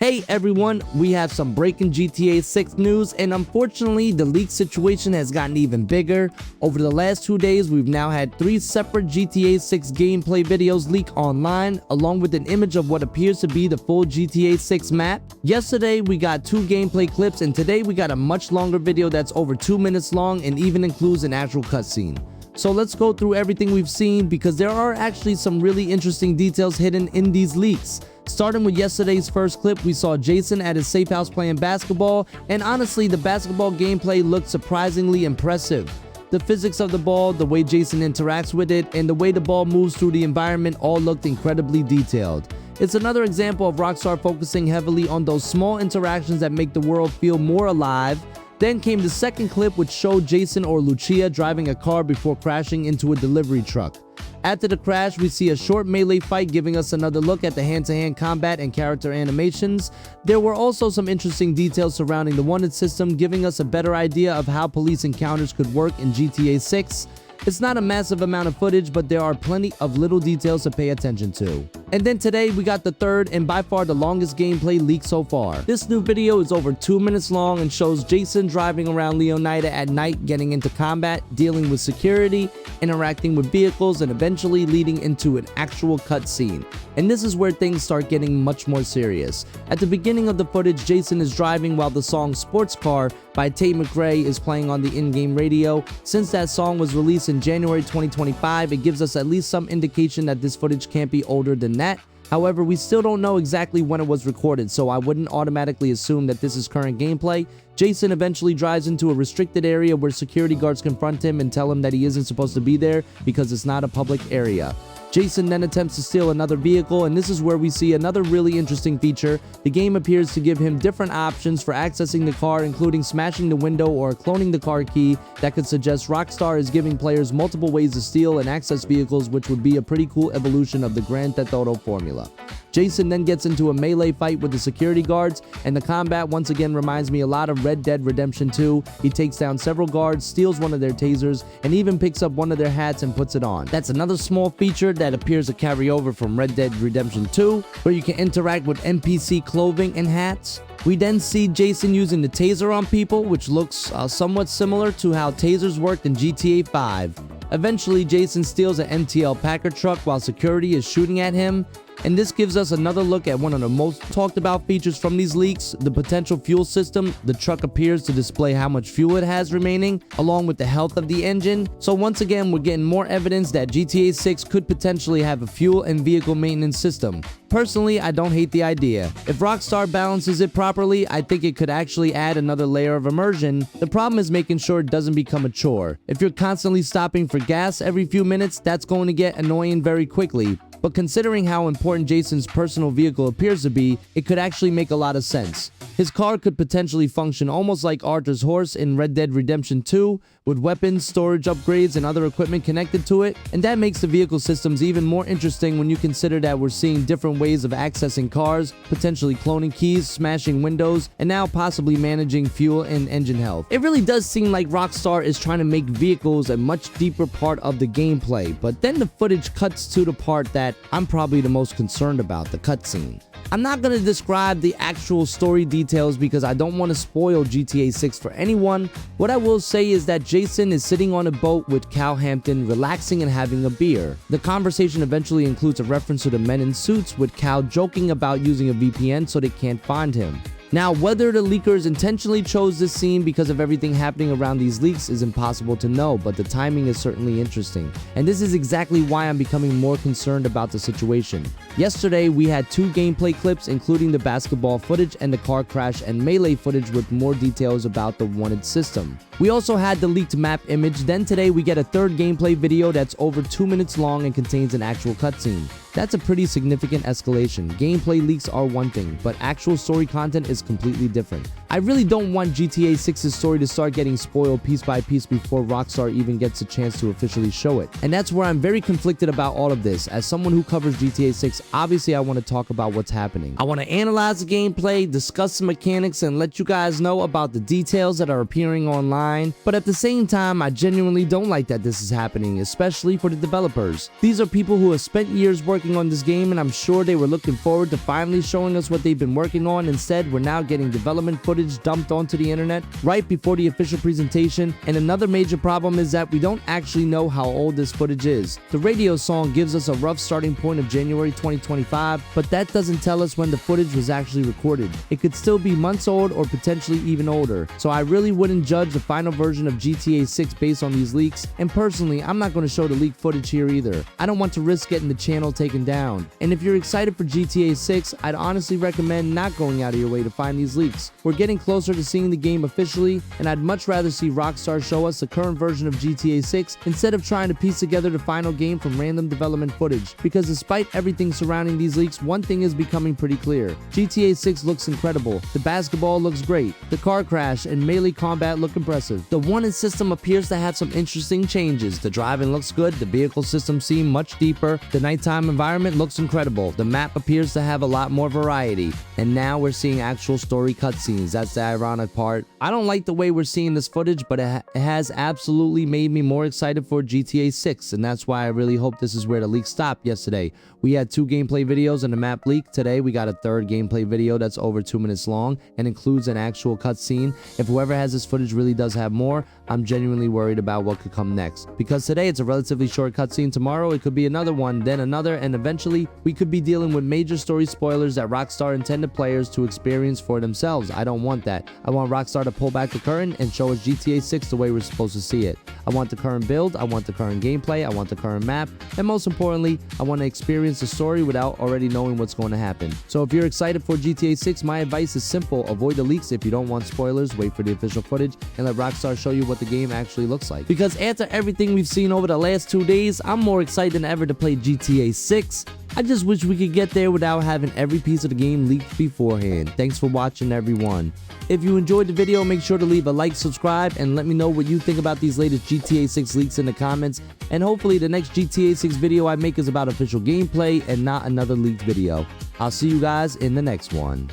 Hey everyone, we have some breaking GTA 6 news, and unfortunately the leak situation has gotten even bigger. Over the last 2 days, we've now had 3 separate GTA 6 gameplay videos leak online, along with an image of what appears to be the full GTA 6 map. Yesterday we got 2 gameplay clips, and today we got a much longer video that's over 2 minutes long and even includes an actual cutscene. So let's go through everything we've seen, because there are actually some really interesting details hidden in these leaks. Starting with yesterday's first clip, we saw Jason at his safe house playing basketball, and honestly the basketball gameplay looked surprisingly impressive. The physics of the ball, the way Jason interacts with it, and the way the ball moves through the environment all looked incredibly detailed. It's another example of Rockstar focusing heavily on those small interactions that make the world feel more alive. Then came the second clip, which showed Jason or Lucia driving a car before crashing into a delivery truck. After the crash, we see a short melee fight, giving us another look at the hand-to-hand combat and character animations. There were also some interesting details surrounding the wanted system, giving us a better idea of how police encounters could work in GTA 6. It's not a massive amount of footage, but there are plenty of little details to pay attention to. And then today we got the third and by far the longest gameplay leak so far. This new video is over 2 minutes long and shows Jason driving around Leonida at night, getting into combat, dealing with security, interacting with vehicles, and eventually leading into an actual cutscene. And this is where things start getting much more serious. At the beginning of the footage, Jason is driving while the song Sports Car by Tate McRae is playing on the in-game radio. Since that song was released in January 2025, it gives us at least some indication that this footage can't be older than that. However, we still don't know exactly when it was recorded, so I wouldn't automatically assume that this is current gameplay. Jason eventually drives into a restricted area where security guards confront him and tell him that he isn't supposed to be there because it's not a public area. Jason then attempts to steal another vehicle, and this is where we see another really interesting feature. The game appears to give him different options for accessing the car, including smashing the window or cloning the car key. That could suggest Rockstar is giving players multiple ways to steal and access vehicles, which would be a pretty cool evolution of the Grand Theft Auto formula. Jason then gets into a melee fight with the security guards, and the combat once again reminds me a lot of Red Dead Redemption 2. He takes down several guards, steals one of their tasers, and even picks up one of their hats and puts it on. That's another small feature that appears to carry over from Red Dead Redemption 2, where you can interact with NPC clothing and hats. We then see Jason using the taser on people, which looks somewhat similar to how tasers worked in GTA 5. Eventually, Jason steals an MTL Packard truck while security is shooting at him. And this gives us another look at one of the most talked about features from these leaks, the potential fuel system. The truck appears to display how much fuel it has remaining, along with the health of the engine. So once again, we're getting more evidence that GTA 6 could potentially have a fuel and vehicle maintenance system. Personally, I don't hate the idea. If Rockstar balances it properly, I think it could actually add another layer of immersion. The problem is making sure it doesn't become a chore. If you're constantly stopping for gas every few minutes, that's going to get annoying very quickly. But considering how important Jason's personal vehicle appears to be, it could actually make a lot of sense. His car could potentially function almost like Arthur's horse in Red Dead Redemption 2, with weapons, storage upgrades, and other equipment connected to it. And that makes the vehicle systems even more interesting when you consider that we're seeing different ways of accessing cars, potentially cloning keys, smashing windows, and now possibly managing fuel and engine health. It really does seem like Rockstar is trying to make vehicles a much deeper part of the gameplay, but then the footage cuts to the part that I'm probably the most concerned about, the cutscene. I'm not going to describe the actual story details because I don't want to spoil GTA 6 for anyone. What I will say is that Jason is sitting on a boat with Cal Hampton, relaxing and having a beer. The conversation eventually includes a reference to the men in suits, with Cal joking about using a VPN so they can't find him. Now, whether the leakers intentionally chose this scene because of everything happening around these leaks is impossible to know, but the timing is certainly interesting. And this is exactly why I'm becoming more concerned about the situation. Yesterday, we had 2 gameplay clips, including the basketball footage and the car crash and melee footage with more details about the wanted system. We also had the leaked map image. Then today, we get a third gameplay video that's over 2 minutes long and contains an actual cutscene. That's a pretty significant escalation. Gameplay leaks are one thing, but actual story content is completely different. I really don't want GTA 6's story to start getting spoiled piece by piece before Rockstar even gets a chance to officially show it. And that's where I'm very conflicted about all of this. As someone who covers GTA 6, obviously I want to talk about what's happening. I want to analyze the gameplay, discuss the mechanics, and let you guys know about the details that are appearing online. But at the same time, I genuinely don't like that this is happening, especially for the developers. These are people who have spent years working on this game, and I'm sure they were looking forward to finally showing us what they've been working on. Instead, we're now getting development footage dumped onto the internet right before the official presentation. And another major problem is that we don't actually know how old this footage is. The radio song gives us a rough starting point of January 2025, but that doesn't tell us when the footage was actually recorded. It could still be months old or potentially even older. So I really wouldn't judge the final version of GTA 6 based on these leaks, and personally, I'm not going to show the leaked footage here either. I don't want to risk getting the channel taken down. And if you're excited for GTA 6, I'd honestly recommend not going out of your way to find these leaks. We're getting closer to seeing the game officially, and I'd much rather see Rockstar show us the current version of GTA 6 instead of trying to piece together the final game from random development footage. Because despite everything surrounding these leaks, one thing is becoming pretty clear. GTA 6 looks incredible, the basketball looks great, the car crash and melee combat look impressive. The wanted system appears to have some interesting changes. The driving looks good, the vehicle system seems much deeper, the nighttime environment looks incredible, the map appears to have a lot more variety, and now we're seeing actual story cutscenes. That's the ironic part. I don't like the way we're seeing this footage, but it has absolutely made me more excited for GTA 6, and that's why I really hope this is where the leak stopped yesterday. We had 2 gameplay videos and a map leak. Today we got a 3rd gameplay video that's over 2 minutes long and includes an actual cutscene. If whoever has this footage really does have more, I'm genuinely worried about what could come next. Because today it's a relatively short cutscene, tomorrow it could be another one, then another, and eventually we could be dealing with major story spoilers that Rockstar intended players to experience for themselves. I don't want that. I want Rockstar to pull back the curtain and show us GTA 6 the way we're supposed to see it. I want the current build, I want the current gameplay, I want the current map, and most importantly, I want to experience the story without already knowing what's going to happen. So if you're excited for GTA 6, my advice is simple: avoid the leaks. If you don't want spoilers, wait for the official footage and let Rockstar show you what the game actually looks like. Because after everything we've seen over the last 2 days, I'm more excited than ever to play GTA 6. I just wish we could get there without having every piece of the game leaked beforehand. Thanks for watching, everyone. If you enjoyed the video, make sure to leave a like, subscribe, and let me know what you think about these latest GTA 6 leaks in the comments. And hopefully the next GTA 6 video I make is about official gameplay and not another leaked video. I'll see you guys in the next one.